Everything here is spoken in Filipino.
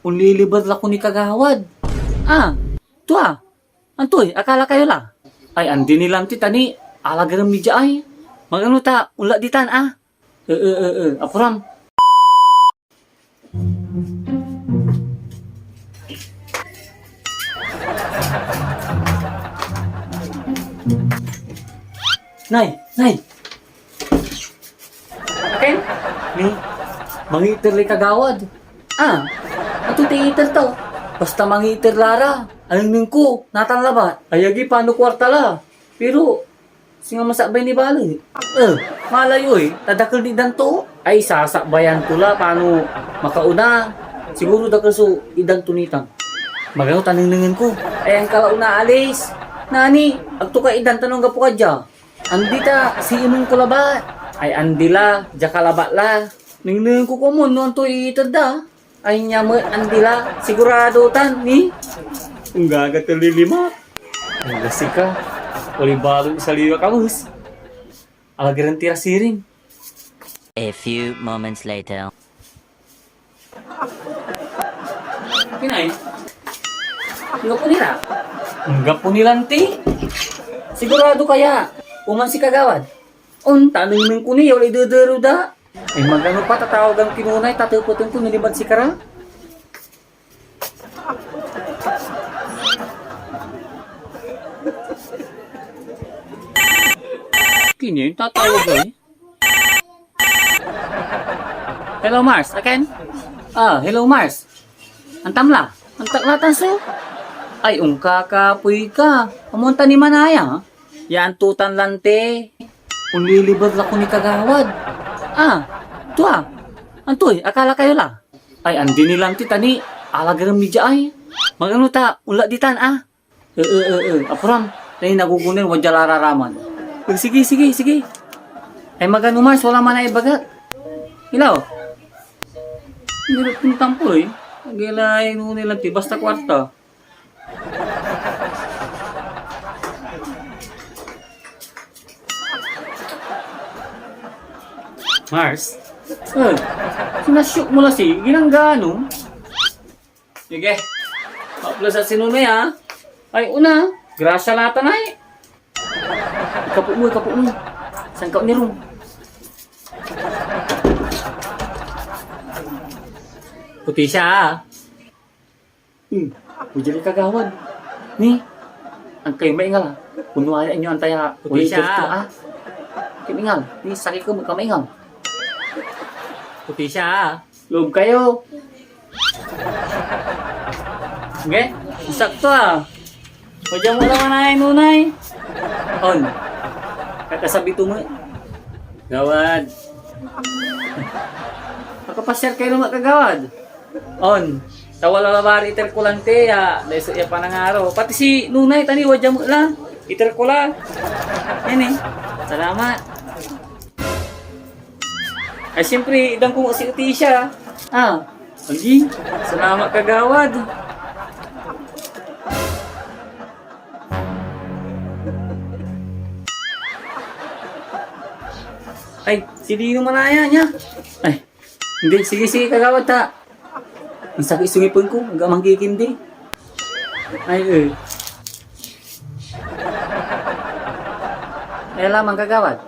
unlilibad la ko ni kagawad. To Antoy, akala kayo la. Ay, andi nilang ti tani. Alaga ng media ay. Magano ta, ula ditan apuram. Nay. Akin? Ni, mangiter lay kagawad. Ato ti iter to. Basta mangiter lara. Anong ningko, natanlabat. Ayagi paano kwarta la. Pero, singa masakbay ni Baloy. Malayo tadakal di danto. Ay, sasakbayan ko la, paano makauna. Siguro dakal so, idan tunitan. Magano tanong ko. Ay, ang kalauna alis. Nani, agto ka idan tanong ka po ka dya. Andita, si imong ko labat. Ay, andila, dya kalabat la. Ningningan ko mo, noon to itada. Ay, nyamot, andila, sigurado tan, ni. Ang gagat ka lilima. Ay, lasig ka. Wali balo sa liwa kamus. Alagaran tira siring. A few moments later. Kinay? Nga po nila? Nga po nilanti. Sigurado kaya. Uman si kagawad. Tanong nang kuni, wala idadaro da. Ay magano pa tatawag ang kinunay, tataputin ko nilibad si Kara. Kini, tatawag Hello Mars, again? Hello Mars. Antamla, antaklatan so? Ay, kakapoy ka. Amunta ni Manaya, yan tutan lante. Unlilibad la ko ni kagawad. Antoy, akala kayo la. Ay, andi nilang ti tani. Alaga ng media ay. Magano ta, ula ditan apuram. Ay, nagugunin, wadya lararaman. Sige. Ay, magano Mars, wala man na ibagat. Ilaw. Nilot kong tampo Gilay nung nilang ti, basta kwarta. Mars? Sinasyok mo na ginanggano. Sige. Paplas at sinunay Ay, una. Grasya lata na Ikapo mo. Saan ka ni Rum? Puti siya Ujali kagawad. Ni, ang kayo maingal Punuaya inyo antaya. Puti siya Kimingal. Ni, sakit ko magkamaingal. Puti siya Loob kayo. Okay? Sakto Pwede mo lang manay nunay. Kakasabi mo Gawad. Makapasyar kayo naman kagawad. Tawala labari iter ko lang Leso iya panangaro. Pati si nunay tani wadya mo lang. Iter ko lang. Yan Salamat. Ay siyempre, idang kung si uti siya. Lagi. Salamat kagawad. Ay, si Dino manaya niya. Ay, hindi. Sige, kagawad ta. Ang sakit sungipon ko. Hanggang manggikindi. Ay, lamang kagawad.